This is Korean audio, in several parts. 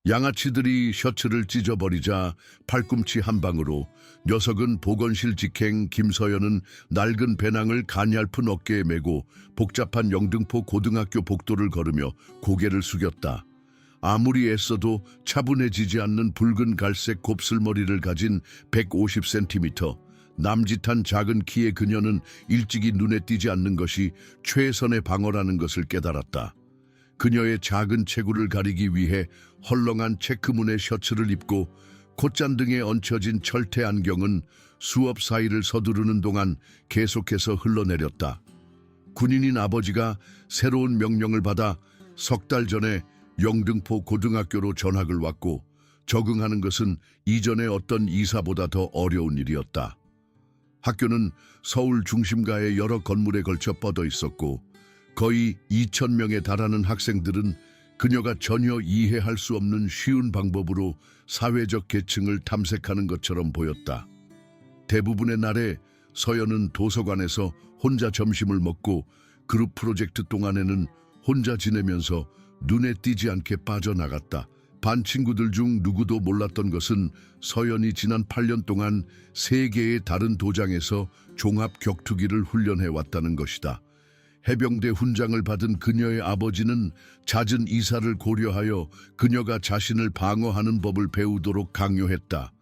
양아치들이 셔츠를 찢어버리자 팔꿈치 한 방으로 녀석은 보건실 직행 김서연은 낡은 배낭을 가냘픈 어깨에 메고 복잡한 영등포 고등학교 복도를 걸으며 고개를 숙였다. 아무리 애써도 차분해지지 않는 붉은 갈색 곱슬머리를 가진 150cm, 남짓한 작은 키의 그녀는 일찍이 눈에 띄지 않는 것이 최선의 방어라는 것을 깨달았다. 그녀의 작은 체구를 가리기 위해 헐렁한 체크무늬 셔츠를 입고 콧잔등에 얹혀진 철퇴 안경은 수업 사이를 서두르는 동안 계속해서 흘러내렸다. 군인인 아버지가 새로운 명령을 받아 석 달 전에 영등포 고등학교로 전학을 왔고 적응하는 것은 이전의 어떤 이사보다 더 어려운 일이었다. 학교는 서울 중심가의 여러 건물에 걸쳐 뻗어 있었고 거의 2,000명에 달하는 학생들은 그녀가 전혀 이해할 수 없는 쉬운 방법으로 사회적 계층을 탐색하는 것처럼 보였다. 대부분의 날에 서연은 도서관에서 혼자 점심을 먹고 그룹 프로젝트 동안에는 혼자 지내면서 눈에 띄지 않게 빠져나갔다. 반 친구들 중 누구도 몰랐던 것은 서연이 지난 8년 동안 3개의 다른 도장에서 종합 격투기를 훈련해 왔다는 것이다. 해병대 훈장을 받은 그녀의 아버지는 잦은 이사를 고려하여 그녀가 자신을 방어하는 법을 배우도록 강요했다.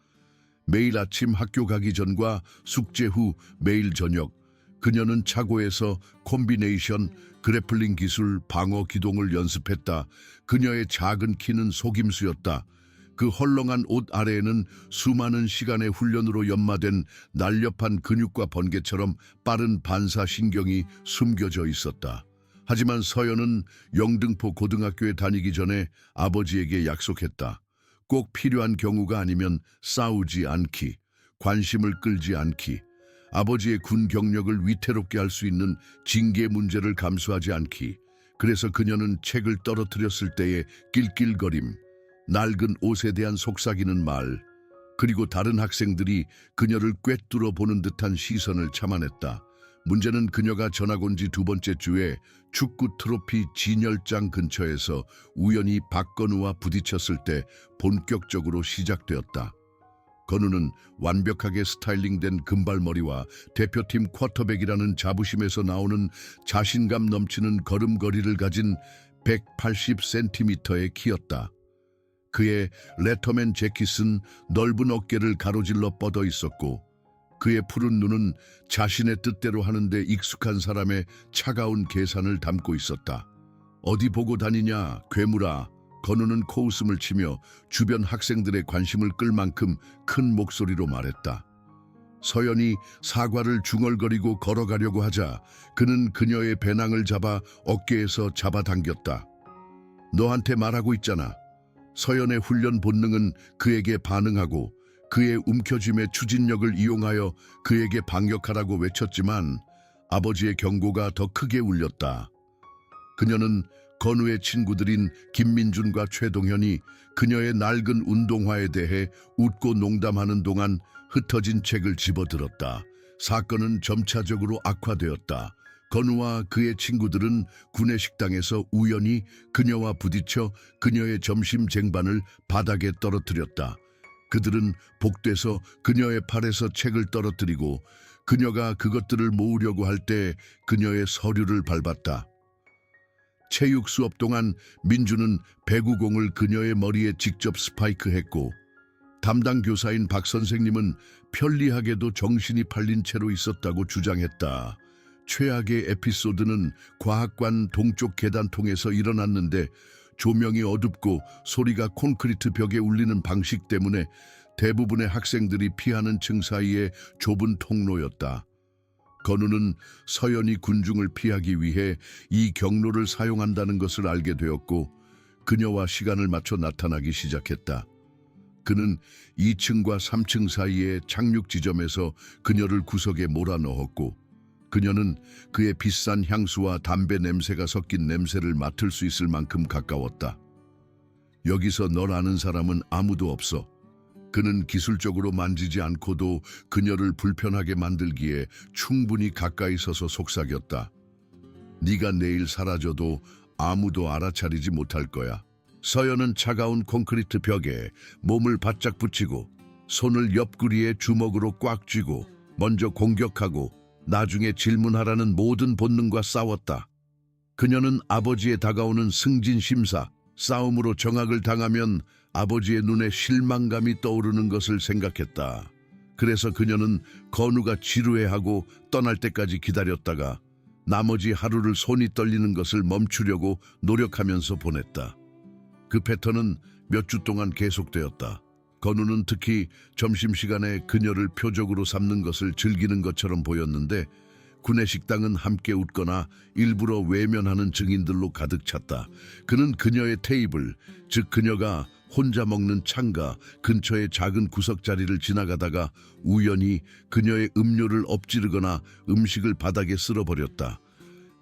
매일 아침 학교 가기 전과 숙제 후 매일 저녁 그녀는 차고에서 콤비네이션, 그래플링 기술, 방어 기동을 연습했다. 그녀의 작은 키는 속임수였다. 그 헐렁한 옷 아래에는 수많은 시간의 훈련으로 연마된 날렵한 근육과 번개처럼 빠른 반사신경이 숨겨져 있었다. 하지만 서연은 영등포 고등학교에 다니기 전에 아버지에게 약속했다. 꼭 필요한 경우가 아니면 싸우지 않기, 관심을 끌지 않기, 아버지의 군 경력을 위태롭게 할 수 있는 징계 문제를 감수하지 않기. 그래서 그녀는 책을 떨어뜨렸을 때의 낄낄거림, 낡은 옷에 대한 속삭이는 말, 그리고 다른 학생들이 그녀를 꿰뚫어 보는 듯한 시선을 참아냈다. 문제는 그녀가 전학 온 지 2번째 주에 축구 트로피 진열장 근처에서 우연히 박건우와 부딪혔을 때 본격적으로 시작되었다. 건우는 완벽하게 스타일링된 금발머리와 대표팀 쿼터백이라는 자부심에서 나오는 자신감 넘치는 걸음걸이를 가진 180cm의 키였다. 그의 레터맨 재킷은 넓은 어깨를 가로질러 뻗어 있었고 그의 푸른 눈은 자신의 뜻대로 하는데 익숙한 사람의 차가운 계산을 담고 있었다. 어디 보고 다니냐, 괴물아. 건우는 코웃음을 치며 주변 학생들의 관심을 끌 만큼 큰 목소리로 말했다. 서연이 사과를 중얼거리고 걸어가려고 하자 그는 그녀의 배낭을 잡아 어깨에서 잡아당겼다. 너한테 말하고 있잖아. 서연의 훈련 본능은 그에게 반응하고 그의 움켜짐의 추진력을 이용하여 그에게 반격하라고 외쳤지만 아버지의 경고가 더 크게 울렸다. 그녀는 건우의 친구들인 김민준과 최동현이 그녀의 낡은 운동화에 대해 웃고 농담하는 동안 흩어진 책을 집어들었다. 사건은 점차적으로 악화되었다. 건우와 그의 친구들은 구내 식당에서 우연히 그녀와 부딪혀 그녀의 점심 쟁반을 바닥에 떨어뜨렸다. 그들은 복도에서 그녀의 팔에서 책을 떨어뜨리고 그녀가 그것들을 모으려고 할 때 그녀의 서류를 밟았다. 체육 수업 동안 민주는 배구공을 그녀의 머리에 직접 스파이크했고 담당 교사인 박 선생님은 편리하게도 정신이 팔린 채로 있었다고 주장했다. 최악의 에피소드는 과학관 동쪽 계단통에서 일어났는데 조명이 어둡고 소리가 콘크리트 벽에 울리는 방식 때문에 대부분의 학생들이 피하는 층 사이의 좁은 통로였다. 건우는 서연이 군중을 피하기 위해 이 경로를 사용한다는 것을 알게 되었고 그녀와 시간을 맞춰 나타나기 시작했다. 그는 2층과 3층 사이의 착륙 지점에서 그녀를 구석에 몰아넣었고 그녀는 그의 비싼 향수와 담배 냄새가 섞인 냄새를 맡을 수 있을 만큼 가까웠다. 여기서 널 아는 사람은 아무도 없어. 그는 기술적으로 만지지 않고도 그녀를 불편하게 만들기에 충분히 가까이 서서 속삭였다. 네가 내일 사라져도 아무도 알아차리지 못할 거야. 서연은 차가운 콘크리트 벽에 몸을 바짝 붙이고 손을 옆구리에 주먹으로 꽉 쥐고 먼저 공격하고 나중에 질문하라는 모든 본능과 싸웠다. 그녀는 아버지의 다가오는 승진 심사, 싸움으로 정악을 당하면 아버지의 눈에 실망감이 떠오르는 것을 생각했다. 그래서 그녀는 건우가 지루해하고 떠날 때까지 기다렸다가 나머지 하루를 손이 떨리는 것을 멈추려고 노력하면서 보냈다. 그 패턴은 몇 주 동안 계속되었다. 건우는 특히 점심시간에 그녀를 표적으로 삼는 것을 즐기는 것처럼 보였는데 구내 식당은 함께 웃거나 일부러 외면하는 증인들로 가득 찼다. 그는 그녀의 테이블, 즉 그녀가 혼자 먹는 창가 근처의 작은 구석자리를 지나가다가 우연히 그녀의 음료를 엎지르거나 음식을 바닥에 쓸어버렸다.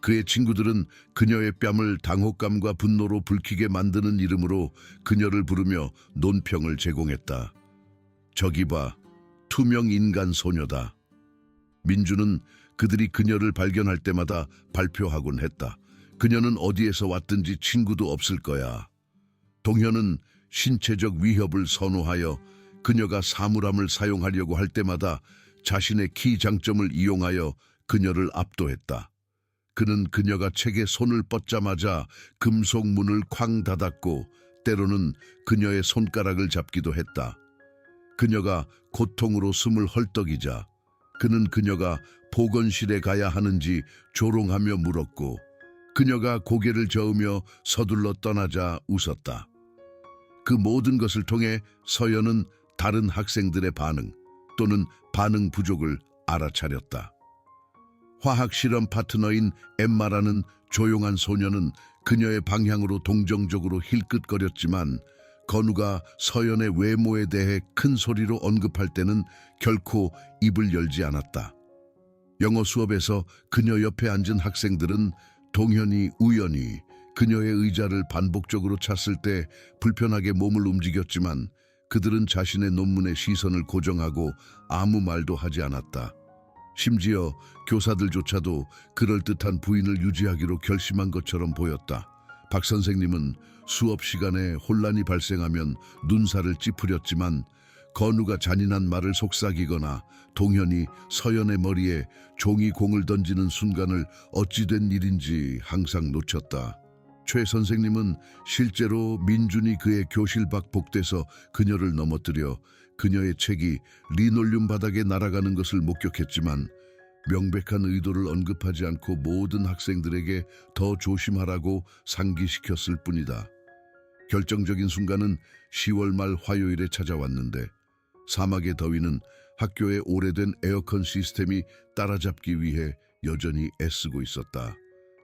그의 친구들은 그녀의 뺨을 당혹감과 분노로 붉히게 만드는 이름으로 그녀를 부르며 논평을 제공했다. 저기 봐, 투명 인간 소녀다. 민주는 그들이 그녀를 발견할 때마다 발표하곤 했다. 그녀는 어디에서 왔든지 친구도 없을 거야. 동현은 신체적 위협을 선호하여 그녀가 사물함을 사용하려고 할 때마다 자신의 키 장점을 이용하여 그녀를 압도했다. 그는 그녀가 책에 손을 뻗자마자 금속 문을 쾅 닫았고 때로는 그녀의 손가락을 잡기도 했다. 그녀가 고통으로 숨을 헐떡이자 그는 그녀가 보건실에 가야 하는지 조롱하며 물었고 그녀가 고개를 저으며 서둘러 떠나자 웃었다. 그 모든 것을 통해 서연은 다른 학생들의 반응 또는 반응 부족을 알아차렸다. 화학 실험 파트너인 엠마라는 조용한 소녀는 그녀의 방향으로 동정적으로 힐끗거렸지만 건우가 서연의 외모에 대해 큰 소리로 언급할 때는 결코 입을 열지 않았다. 영어 수업에서 그녀 옆에 앉은 학생들은 동현이 우연히 그녀의 의자를 반복적으로 찼을 때 불편하게 몸을 움직였지만 그들은 자신의 논문에 시선을 고정하고 아무 말도 하지 않았다. 심지어 교사들조차도 그럴듯한 부인을 유지하기로 결심한 것처럼 보였다. 박 선생님은 수업 시간에 혼란이 발생하면 눈살을 찌푸렸지만 건우가 잔인한 말을 속삭이거나 동현이 서연의 머리에 종이공을 던지는 순간을 어찌된 일인지 항상 놓쳤다. 최 선생님은 실제로 민준이 그의 교실 밖 복대서 그녀를 넘어뜨려 그녀의 책이 리놀륨 바닥에 날아가는 것을 목격했지만 명백한 의도를 언급하지 않고 모든 학생들에게 더 조심하라고 상기시켰을 뿐이다. 결정적인 순간은 10월 말 화요일에 찾아왔는데 사막의 더위는 학교의 오래된 에어컨 시스템이 따라잡기 위해 여전히 애쓰고 있었다.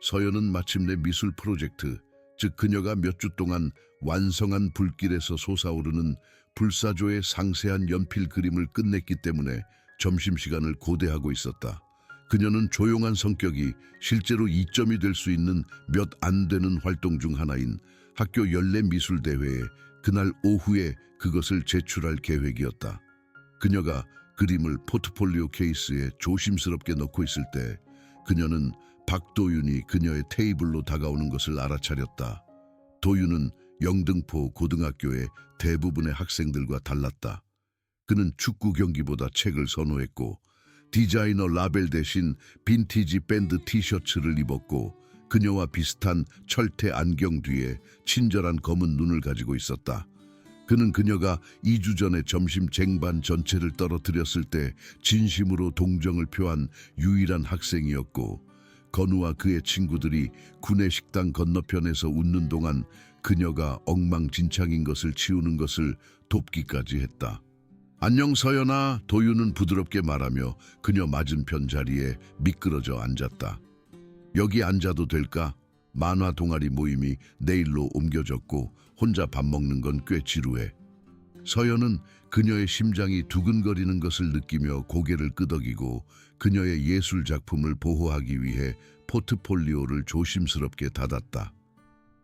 서연은 마침내 미술 프로젝트, 즉 그녀가 몇 주 동안 완성한 불길에서 솟아오르는 불사조의 상세한 연필 그림을 끝냈기 때문에 점심시간을 고대하고 있었다. 그녀는 조용한 성격이 실제로 이점이 될 수 있는 몇 안 되는 활동 중 하나인 학교 연례 미술 대회에 그날 오후에 그것을 제출할 계획이었다. 그녀가 그림을 포트폴리오 케이스에 조심스럽게 넣고 있을 때 그녀는 박도윤이 그녀의 테이블로 다가오는 것을 알아차렸다. 도윤은 영등포 고등학교의 대부분의 학생들과 달랐다. 그는 축구 경기보다 책을 선호했고 디자이너 라벨 대신 빈티지 밴드 티셔츠를 입었고 그녀와 비슷한 철퇴 안경 뒤에 친절한 검은 눈을 가지고 있었다. 그는 그녀가 2주 전에 점심 쟁반 전체를 떨어뜨렸을 때 진심으로 동정을 표한 유일한 학생이었고 건우와 그의 친구들이 구내 식당 건너편에서 웃는 동안 그녀가 엉망진창인 것을 치우는 것을 돕기까지 했다. 안녕 서연아, 도윤은 부드럽게 말하며 그녀 맞은편 자리에 미끄러져 앉았다. 여기 앉아도 될까? 만화 동아리 모임이 내일로 옮겨졌고 혼자 밥 먹는 건 꽤 지루해. 서연은 그녀의 심장이 두근거리는 것을 느끼며 고개를 끄덕이고 그녀의 예술 작품을 보호하기 위해 포트폴리오를 조심스럽게 닫았다.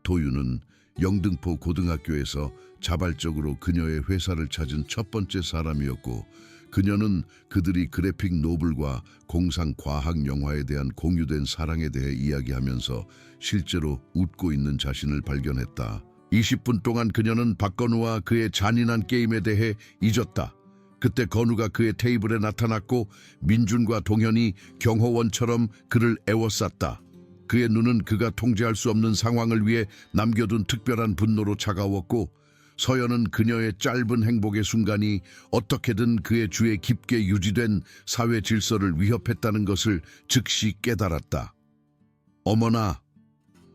도윤은 영등포 고등학교에서 자발적으로 그녀의 회사를 찾은 첫 번째 사람이었고 그녀는 그들이 그래픽 노블과 공상 과학 영화에 대한 공유된 사랑에 대해 이야기하면서 실제로 웃고 있는 자신을 발견했다. 20분 동안 그녀는 박건우와 그의 잔인한 게임에 대해 잊었다. 그때 건우가 그의 테이블에 나타났고 민준과 동현이 경호원처럼 그를 애워쌌다. 그의 눈은 그가 통제할 수 없는 상황을 위해 남겨둔 특별한 분노로 차가웠고 서연은 그녀의 짧은 행복의 순간이 어떻게든 그의 주에 깊게 유지된 사회 질서를 위협했다는 것을 즉시 깨달았다. 어머나!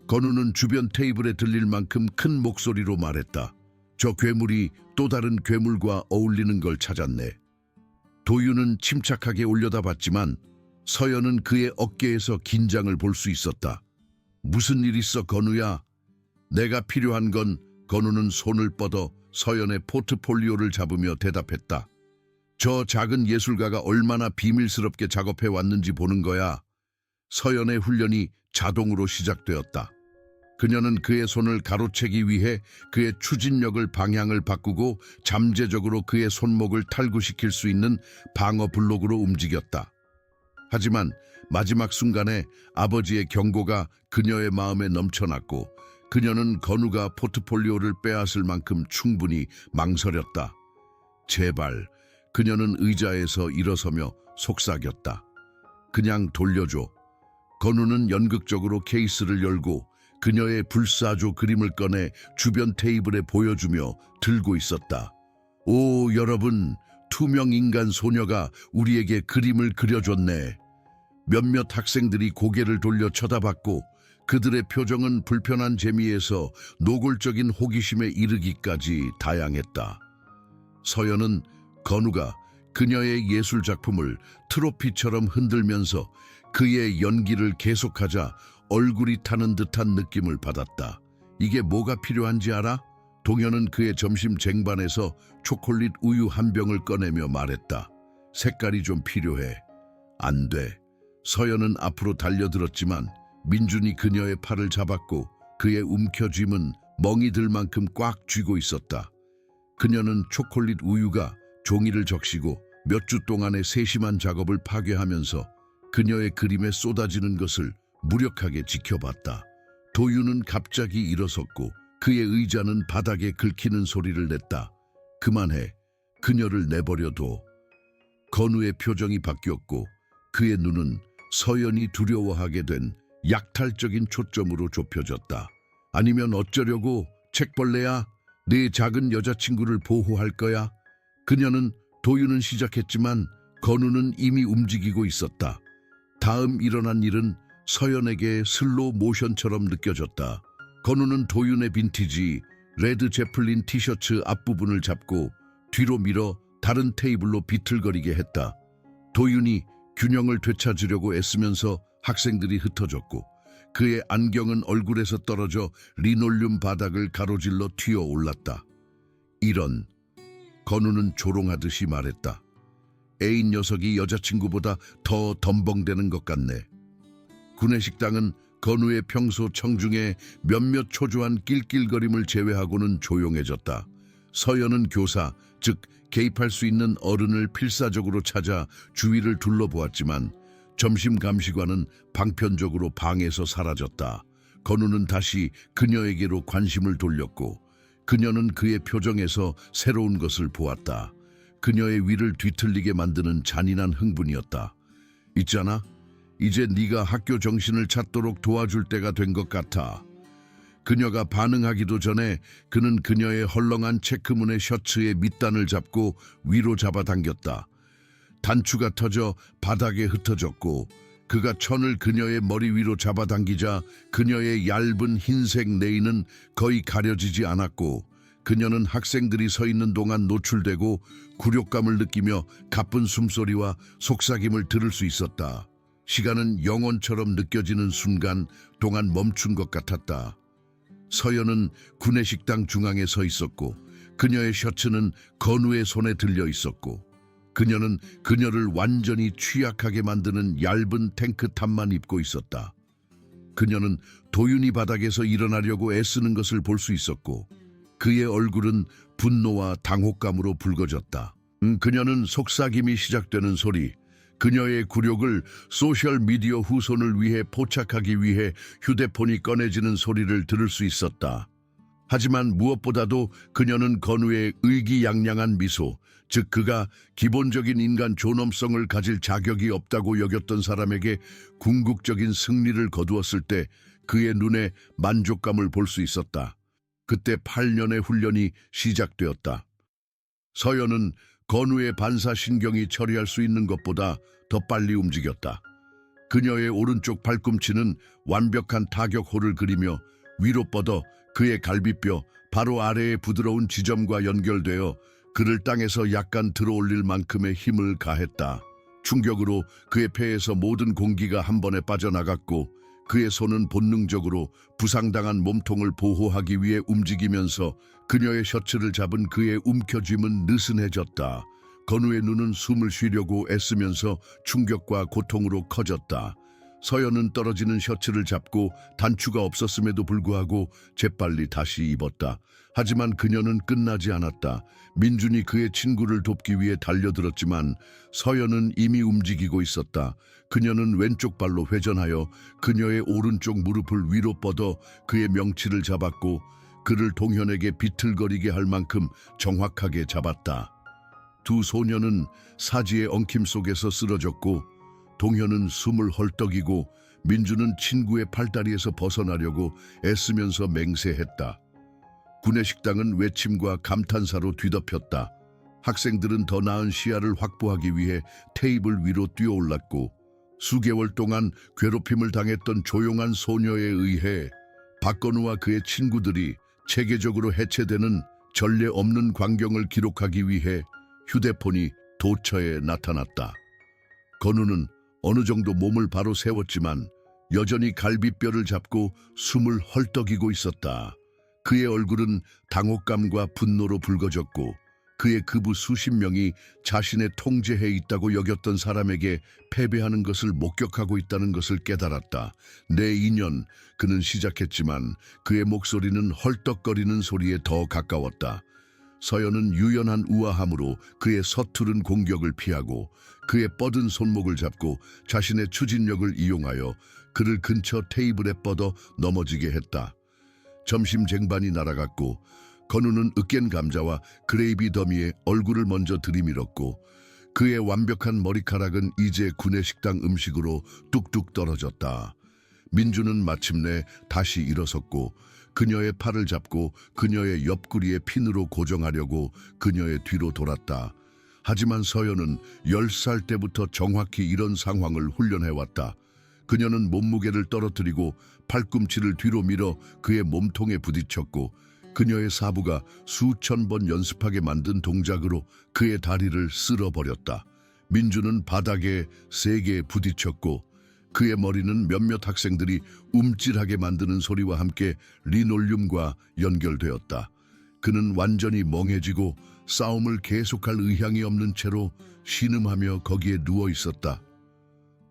건우는 주변 테이블에 들릴 만큼 큰 목소리로 말했다. 저 괴물이 또 다른 괴물과 어울리는 걸 찾았네. 도윤은 침착하게 올려다봤지만 서연은 그의 어깨에서 긴장을 볼 수 있었다. 무슨 일 있어, 건우야? 내가 필요한 건 건우는 손을 뻗어 서연의 포트폴리오를 잡으며 대답했다. 저 작은 예술가가 얼마나 비밀스럽게 작업해 왔는지 보는 거야. 서연의 훈련이 자동으로 시작되었다. 그녀는 그의 손을 가로채기 위해 그의 추진력을 방향을 바꾸고 잠재적으로 그의 손목을 탈구시킬 수 있는 방어 블록으로 움직였다. 하지만 마지막 순간에 아버지의 경고가 그녀의 마음에 넘쳐났고 그녀는 건우가 포트폴리오를 빼앗을 만큼 충분히 망설였다. 제발, 그녀는 의자에서 일어서며 속삭였다. 그냥 돌려줘. 건우는 연극적으로 케이스를 열고 그녀의 불사조 그림을 꺼내 주변 테이블에 보여주며 들고 있었다. 오, 여러분, 투명 인간 소녀가 우리에게 그림을 그려줬네. 몇몇 학생들이 고개를 돌려 쳐다봤고 그들의 표정은 불편한 재미에서 노골적인 호기심에 이르기까지 다양했다. 서연은 건우가 그녀의 예술 작품을 트로피처럼 흔들면서 그의 연기를 계속하자 얼굴이 타는 듯한 느낌을 받았다. 이게 뭐가 필요한지 알아? 동현은 그의 점심 쟁반에서 초콜릿 우유 한 병을 꺼내며 말했다. 색깔이 좀 필요해. 안 돼. 서연은 앞으로 달려들었지만 민준이 그녀의 팔을 잡았고 그의 움켜쥐음은 멍이 들 만큼 꽉 쥐고 있었다. 그녀는 초콜릿 우유가 종이를 적시고 몇 주 동안의 세심한 작업을 파괴하면서 그녀의 그림에 쏟아지는 것을 무력하게 지켜봤다. 도윤은 갑자기 일어섰고 그의 의자는 바닥에 긁히는 소리를 냈다. 그만해. 그녀를 내버려둬. 건우의 표정이 바뀌었고 그의 눈은 서연이 두려워하게 된 약탈적인 초점으로 좁혀졌다. 아니면 어쩌려고, 책벌레야? 내 작은 여자친구를 보호할 거야? 그녀는 도윤은 시작했지만 건우는 이미 움직이고 있었다. 다음 일어난 일은 서연에게 슬로우 모션처럼 느껴졌다. 건우는 도윤의 빈티지 레드 제플린 티셔츠 앞부분을 잡고 뒤로 밀어 다른 테이블로 비틀거리게 했다. 도윤이 균형을 되찾으려고 애쓰면서 학생들이 흩어졌고 그의 안경은 얼굴에서 떨어져 리놀륨 바닥을 가로질러 튀어 올랐다. 이런, 건우는 조롱하듯이 말했다. 애인 녀석이 여자친구보다 더 덤벙대는 것 같네. 구내식당은 건우의 평소 청중의 몇몇 초조한 낄낄거림을 제외하고는 조용해졌다. 서연은 교사, 즉 개입할 수 있는 어른을 필사적으로 찾아 주위를 둘러보았지만 점심 감시관은 방편적으로 방에서 사라졌다. 건우는 다시 그녀에게로 관심을 돌렸고 그녀는 그의 표정에서 새로운 것을 보았다. 그녀의 위를 뒤틀리게 만드는 잔인한 흥분이었다. 있잖아, 이제 네가 학교 정신을 찾도록 도와줄 때가 된 것 같아. 그녀가 반응하기도 전에 그는 그녀의 헐렁한 체크무늬 셔츠의 밑단을 잡고 위로 잡아당겼다. 단추가 터져 바닥에 흩어졌고 그가 천을 그녀의 머리 위로 잡아당기자 그녀의 얇은 흰색 네인은 거의 가려지지 않았고 그녀는 학생들이 서 있는 동안 노출되고 굴욕감을 느끼며 가쁜 숨소리와 속삭임을 들을 수 있었다. 시간은 영원처럼 느껴지는 순간 동안 멈춘 것 같았다. 서연은 구내식당 중앙에 서 있었고 그녀의 셔츠는 건우의 손에 들려 있었고 그녀는 그녀를 완전히 취약하게 만드는 얇은 탱크탑만 입고 있었다. 그녀는 도윤이 바닥에서 일어나려고 애쓰는 것을 볼 수 있었고 그의 얼굴은 분노와 당혹감으로 붉어졌다. 그녀는 속삭임이 시작되는 소리, 그녀의 굴욕을 소셜미디어 후손을 위해 포착하기 위해 휴대폰이 꺼내지는 소리를 들을 수 있었다. 하지만 무엇보다도 그녀는 건우의 의기양양한 미소, 즉 그가 기본적인 인간 존엄성을 가질 자격이 없다고 여겼던 사람에게 궁극적인 승리를 거두었을 때 그의 눈에 만족감을 볼 수 있었다. 그때 8년의 훈련이 시작되었다. 서연은 건우의 반사신경이 처리할 수 있는 것보다 더 빨리 움직였다. 그녀의 오른쪽 발꿈치는 완벽한 타격호를 그리며 위로 뻗어 그의 갈비뼈 바로 아래의 부드러운 지점과 연결되어 그를 땅에서 약간 들어올릴 만큼의 힘을 가했다. 충격으로 그의 폐에서 모든 공기가 한 번에 빠져나갔고 그의 손은 본능적으로 부상당한 몸통을 보호하기 위해 움직이면서 그녀의 셔츠를 잡은 그의 움켜쥐음은 느슨해졌다. 건우의 눈은 숨을 쉬려고 애쓰면서 충격과 고통으로 커졌다. 서연은 떨어지는 셔츠를 잡고 단추가 없었음에도 불구하고 재빨리 다시 입었다. 하지만 그녀는 끝나지 않았다. 민준이 그의 친구를 돕기 위해 달려들었지만 서연은 이미 움직이고 있었다. 그녀는 왼쪽 발로 회전하여 그녀의 오른쪽 무릎을 위로 뻗어 그의 명치를 잡았고 그를 동현에게 비틀거리게 할 만큼 정확하게 잡았다. 두 소녀는 사지의 엉킴 속에서 쓰러졌고 동현은 숨을 헐떡이고 민주는 친구의 팔다리에서 벗어나려고 애쓰면서 맹세했다. 구내식당은 외침과 감탄사로 뒤덮였다. 학생들은 더 나은 시야를 확보하기 위해 테이블 위로 뛰어올랐고 수개월 동안 괴롭힘을 당했던 조용한 소녀에 의해 박건우와 그의 친구들이 체계적으로 해체되는 전례 없는 광경을 기록하기 위해 휴대폰이 도처에 나타났다. 건우는 어느 정도 몸을 바로 세웠지만 여전히 갈비뼈를 잡고 숨을 헐떡이고 있었다. 그의 얼굴은 당혹감과 분노로 붉어졌고 그의 급부 수십 명이 자신의 통제해 있다고 여겼던 사람에게 패배하는 것을 목격하고 있다는 것을 깨달았다. 내 인연, 그는 시작했지만 그의 목소리는 헐떡거리는 소리에 더 가까웠다. 서연은 유연한 우아함으로 그의 서투른 공격을 피하고 그의 뻗은 손목을 잡고 자신의 추진력을 이용하여 그를 근처 테이블에 뻗어 넘어지게 했다. 점심 쟁반이 날아갔고 건우는 으깬 감자와 그레이비 더미에 얼굴을 먼저 들이밀었고 그의 완벽한 머리카락은 이제 구내식당 음식으로 뚝뚝 떨어졌다. 민주는 마침내 다시 일어섰고 그녀의 팔을 잡고 그녀의 옆구리에 핀으로 고정하려고 그녀의 뒤로 돌았다. 하지만 서연은 10살 때부터 정확히 이런 상황을 훈련해왔다. 그녀는 몸무게를 떨어뜨리고 팔꿈치를 뒤로 밀어 그의 몸통에 부딪혔고 그녀의 사부가 수천 번 연습하게 만든 동작으로 그의 다리를 쓸어버렸다. 민주는 바닥에 세게 부딪혔고 그의 머리는 몇몇 학생들이 움찔하게 만드는 소리와 함께 리놀륨과 연결되었다. 그는 완전히 멍해지고 싸움을 계속할 의향이 없는 채로 신음하며 거기에 누워 있었다.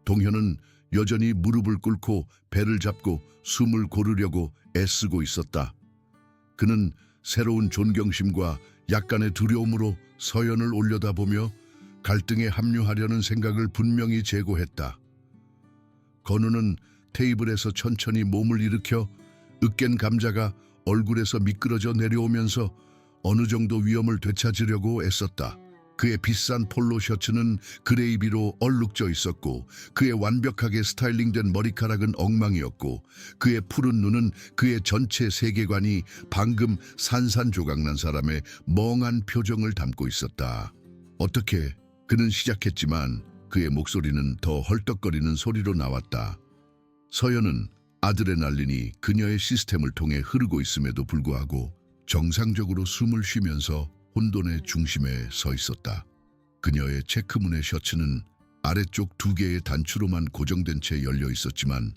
동현은 여전히 무릎을 꿇고 배를 잡고 숨을 고르려고 애쓰고 있었다. 그는 새로운 존경심과 약간의 두려움으로 서연을 올려다보며 갈등에 합류하려는 생각을 분명히 제고했다. 건우는 테이블에서 천천히 몸을 일으켜 으깬 감자가 얼굴에서 미끄러져 내려오면서 어느 정도 위험을 되찾으려고 애썼다. 그의 비싼 폴로 셔츠는 그레이비로 얼룩져 있었고 그의 완벽하게 스타일링된 머리카락은 엉망이었고 그의 푸른 눈은 그의 전체 세계관이 방금 산산조각난 사람의 멍한 표정을 담고 있었다. 어떻게 그는 시작했지만 그의 목소리는 더 헐떡거리는 소리로 나왔다. 서연은 아드레날린이 그녀의 시스템을 통해 흐르고 있음에도 불구하고 정상적으로 숨을 쉬면서 혼돈의 중심에 서 있었다. 그녀의 체크무늬 셔츠는 아래쪽 2개의 단추로만 고정된 채 열려 있었지만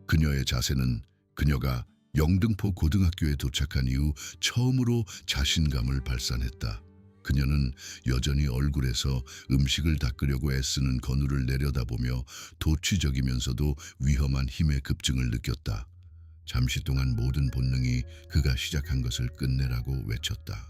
그녀의 자세는 그녀가 영등포 고등학교에 도착한 이후 처음으로 자신감을 발산했다. 그녀는 여전히 얼굴에서 음식을 닦으려고 애쓰는 건우를 내려다보며 도취적이면서도 위험한 힘의 급증을 느꼈다. 잠시 동안 모든 본능이 그가 시작한 것을 끝내라고 외쳤다.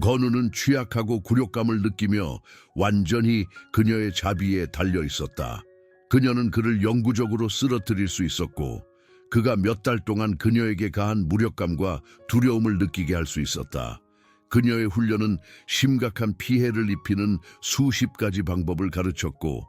건우는 취약하고 굴욕감을 느끼며 완전히 그녀의 자비에 달려 있었다. 그녀는 그를 영구적으로 쓰러뜨릴 수 있었고 그가 몇 달 동안 그녀에게 가한 무력감과 두려움을 느끼게 할 수 있었다. 그녀의 훈련은 심각한 피해를 입히는 수십 가지 방법을 가르쳤고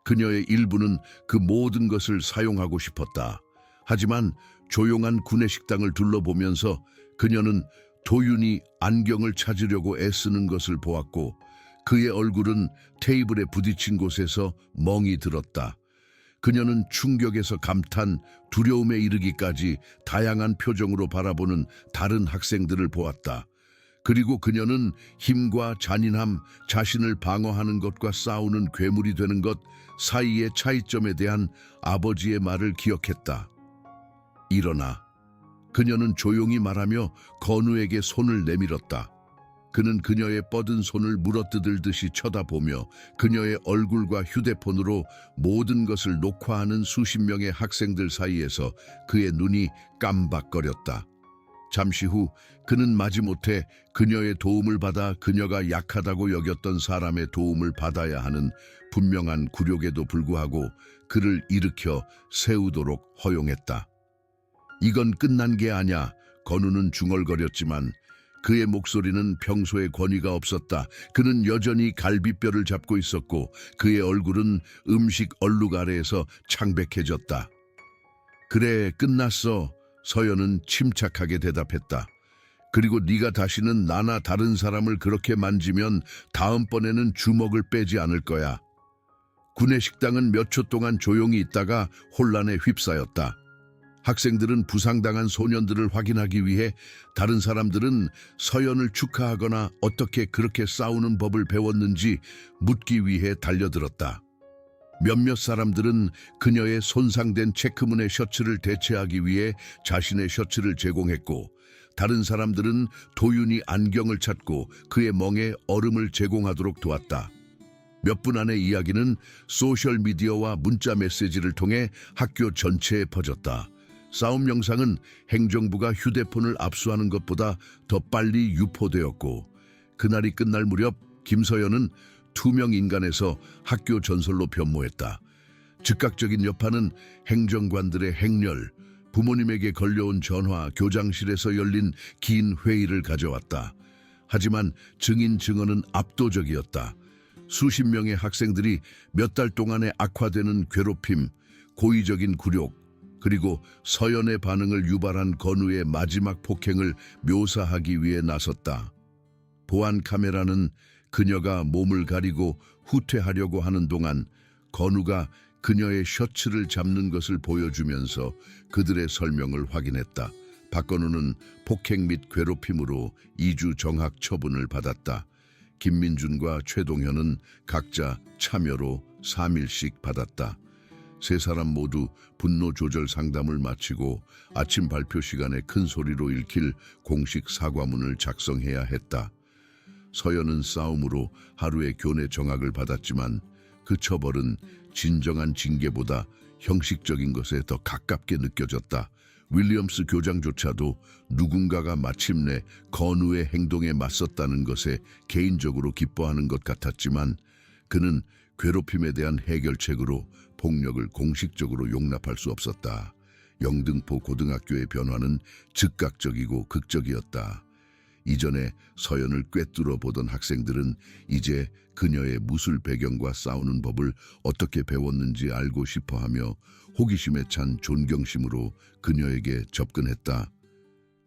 그녀의 일부는 그 모든 것을 사용하고 싶었다. 하지만 조용한 구내식당을 둘러보면서 그녀는 도윤이 안경을 찾으려고 애쓰는 것을 보았고 그의 얼굴은 테이블에 부딪힌 곳에서 멍이 들었다. 그녀는 충격에서 감탄, 두려움에 이르기까지 다양한 표정으로 바라보는 다른 학생들을 보았다. 그리고 그녀는 힘과 잔인함, 자신을 방어하는 것과 싸우는 괴물이 되는 것 사이의 차이점에 대한 아버지의 말을 기억했다. 일어나. 그녀는 조용히 말하며 건우에게 손을 내밀었다. 그는 그녀의 뻗은 손을 물어뜯을듯이 쳐다보며 그녀의 얼굴과 휴대폰으로 모든 것을 녹화하는 수십 명의 학생들 사이에서 그의 눈이 깜박거렸다. 잠시 후 그는 마지못해 그녀의 도움을 받아 그녀가 약하다고 여겼던 사람의 도움을 받아야 하는 분명한 굴욕에도 불구하고 그를 일으켜 세우도록 허용했다. 이건 끝난 게 아냐. 건우는 중얼거렸지만 그의 목소리는 평소에 권위가 없었다. 그는 여전히 갈비뼈를 잡고 있었고 그의 얼굴은 음식 얼룩 아래에서 창백해졌다. 그래, 끝났어. 서연은 침착하게 대답했다. 그리고 네가 다시는 나나 다른 사람을 그렇게 만지면 다음번에는 주먹을 빼지 않을 거야. 구내식당은 몇 초 동안 조용히 있다가 혼란에 휩싸였다. 학생들은 부상당한 소년들을 확인하기 위해 다른 사람들은 서연을 축하하거나 어떻게 그렇게 싸우는 법을 배웠는지 묻기 위해 달려들었다. 몇몇 사람들은 그녀의 손상된 체크문의 셔츠를 대체하기 위해 자신의 셔츠를 제공했고 다른 사람들은 도윤이 안경을 찾고 그의 멍에 얼음을 제공하도록 도왔다. 몇 분 안의 이야기는 소셜미디어와 문자 메시지를 통해 학교 전체에 퍼졌다. 싸움 영상은 행정부가 휴대폰을 압수하는 것보다 더 빨리 유포되었고 그날이 끝날 무렵 김서연은 투명 인간에서 학교 전설로 변모했다. 즉각적인 여파는 행정관들의 행렬, 부모님에게 걸려온 전화, 교장실에서 열린 긴 회의를 가져왔다. 하지만 증인 증언은 압도적이었다. 수십 명의 학생들이 몇 달 동안의 악화되는 괴롭힘, 고의적인 굴욕, 그리고 서연의 반응을 유발한 건우의 마지막 폭행을 묘사하기 위해 나섰다. 보안 카메라는 그녀가 몸을 가리고 후퇴하려고 하는 동안 건우가 그녀의 셔츠를 잡는 것을 보여주면서 그들의 설명을 확인했다. 박건우는 폭행 및 괴롭힘으로 2주 정학 처분을 받았다. 김민준과 최동현은 각자 참여로 3일씩 받았다. 세 사람 모두 분노 조절 상담을 마치고 아침 발표 시간에 큰 소리로 읽힐 공식 사과문을 작성해야 했다. 서연은 싸움으로 하루의 교내 정학을 받았지만 그 처벌은 진정한 징계보다 형식적인 것에 더 가깝게 느껴졌다. 윌리엄스 교장조차도 누군가가 마침내 건우의 행동에 맞섰다는 것에 개인적으로 기뻐하는 것 같았지만 그는 괴롭힘에 대한 해결책으로 폭력을 공식적으로 용납할 수 없었다. 영등포 고등학교의 변화는 즉각적이고 극적이었다. 이전에 서연을 꿰뚫어 보던 학생들은 이제 그녀의 무술 배경과 싸우는 법을 어떻게 배웠는지 알고 싶어하며 호기심에 찬 존경심으로 그녀에게 접근했다.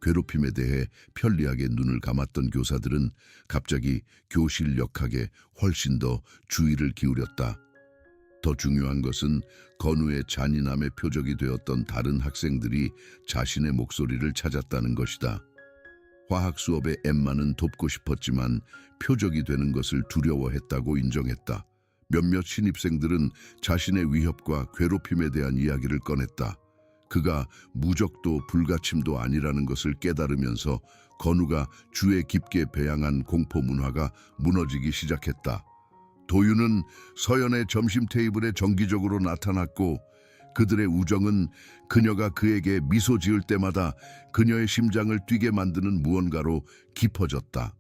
괴롭힘에 대해 편리하게 눈을 감았던 교사들은 갑자기 교실 역학에 훨씬 더 주의를 기울였다. 더 중요한 것은 건우의 잔인함의 표적이 되었던 다른 학생들이 자신의 목소리를 찾았다는 것이다. 화학 수업에 엠마는 돕고 싶었지만 표적이 되는 것을 두려워했다고 인정했다. 몇몇 신입생들은 자신의 위협과 괴롭힘에 대한 이야기를 꺼냈다. 그가 무적도 불가침도 아니라는 것을 깨달으면서 건우가 주에 깊게 배양한 공포 문화가 무너지기 시작했다. 도윤은 서연의 점심 테이블에 정기적으로 나타났고 그들의 우정은 그녀가 그에게 미소 지을 때마다 그녀의 심장을 뛰게 만드는 무언가로 깊어졌다.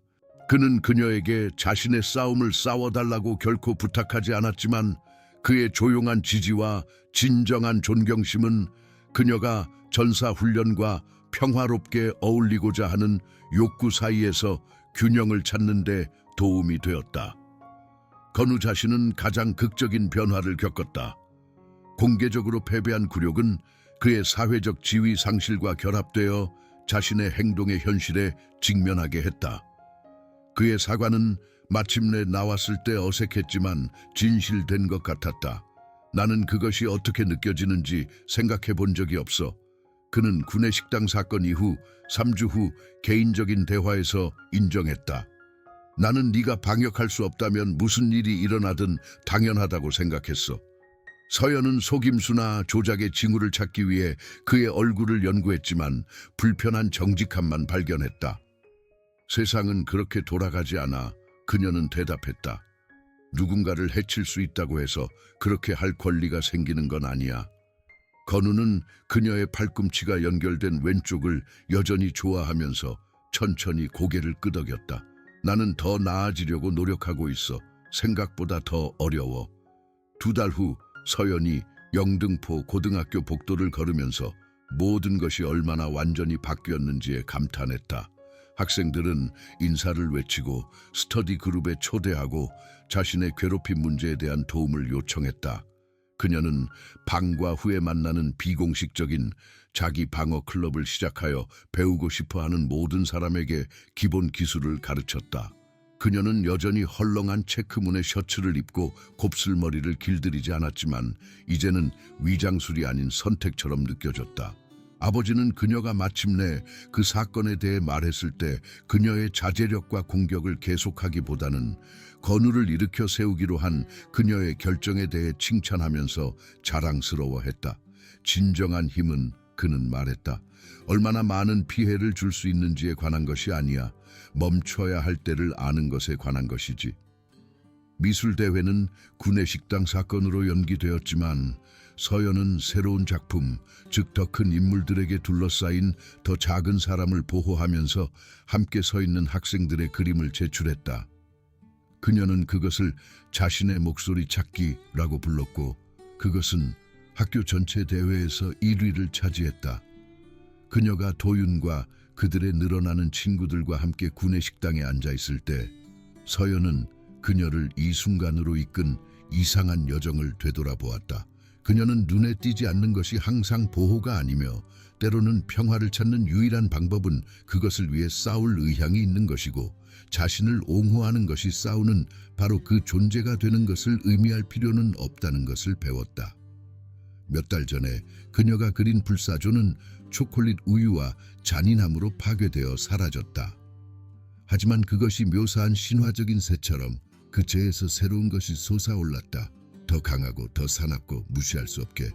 그는 그녀에게 자신의 싸움을 싸워달라고 결코 부탁하지 않았지만 그의 조용한 지지와 진정한 존경심은 그녀가 전사 훈련과 평화롭게 어울리고자 하는 욕구 사이에서 균형을 찾는 데 도움이 되었다. 건우 자신은 가장 극적인 변화를 겪었다. 공개적으로 패배한 굴욕은 그의 사회적 지위 상실과 결합되어 자신의 행동의 현실에 직면하게 했다. 그의 사과는 마침내 나왔을 때 어색했지만 진실된 것 같았다. 나는 그것이 어떻게 느껴지는지 생각해 본 적이 없어. 그는 구내식당 사건 이후 3주 후 개인적인 대화에서 인정했다. 나는 네가 방역할 수 없다면 무슨 일이 일어나든 당연하다고 생각했어. 서연은 속임수나 조작의 징후를 찾기 위해 그의 얼굴을 연구했지만 불편한 정직함만 발견했다. 세상은 그렇게 돌아가지 않아. 그녀는 대답했다. 누군가를 해칠 수 있다고 해서 그렇게 할 권리가 생기는 건 아니야. 건우는 그녀의 팔꿈치가 연결된 왼쪽을 여전히 좋아하면서 천천히 고개를 끄덕였다. 나는 더 나아지려고 노력하고 있어. 생각보다 더 어려워. 2달 후 서연이 영등포 고등학교 복도를 걸으면서 모든 것이 얼마나 완전히 바뀌었는지에 감탄했다. 학생들은 인사를 외치고 스터디 그룹에 초대하고 자신의 괴롭힘 문제에 대한 도움을 요청했다. 그녀는 방과 후에 만나는 비공식적인 자기 방어 클럽을 시작하여 배우고 싶어하는 모든 사람에게 기본 기술을 가르쳤다. 그녀는 여전히 헐렁한 체크문의 셔츠를 입고 곱슬머리를 길들이지 않았지만 이제는 위장술이 아닌 선택처럼 느껴졌다. 아버지는 그녀가 마침내 그 사건에 대해 말했을 때 그녀의 자제력과 공격을 계속하기보다는 건우를 일으켜 세우기로 한 그녀의 결정에 대해 칭찬하면서 자랑스러워했다. 진정한 힘은, 그는 말했다, 얼마나 많은 피해를 줄 수 있는지에 관한 것이 아니야. 멈춰야 할 때를 아는 것에 관한 것이지. 미술대회는 구내식당 사건으로 연기되었지만 서연은 새로운 작품, 즉 더 큰 인물들에게 둘러싸인 더 작은 사람을 보호하면서 함께 서 있는 학생들의 그림을 제출했다. 그녀는 그것을 자신의 목소리 찾기라고 불렀고 그것은 학교 전체 대회에서 1위를 차지했다. 그녀가 도윤과 그들의 늘어나는 친구들과 함께 구내식당에 앉아있을 때 서연은 그녀를 이 순간으로 이끈 이상한 여정을 되돌아보았다. 그녀는 눈에 띄지 않는 것이 항상 보호가 아니며 때로는 평화를 찾는 유일한 방법은 그것을 위해 싸울 의향이 있는 것이고 자신을 옹호하는 것이 싸우는 바로 그 존재가 되는 것을 의미할 필요는 없다는 것을 배웠다. 몇 달 전에 그녀가 그린 불사조는 초콜릿 우유와 잔인함으로 파괴되어 사라졌다. 하지만 그것이 묘사한 신화적인 새처럼 그 재에서 새로운 것이 솟아올랐다. 더 강하고 더 사납고 무시할 수 없게.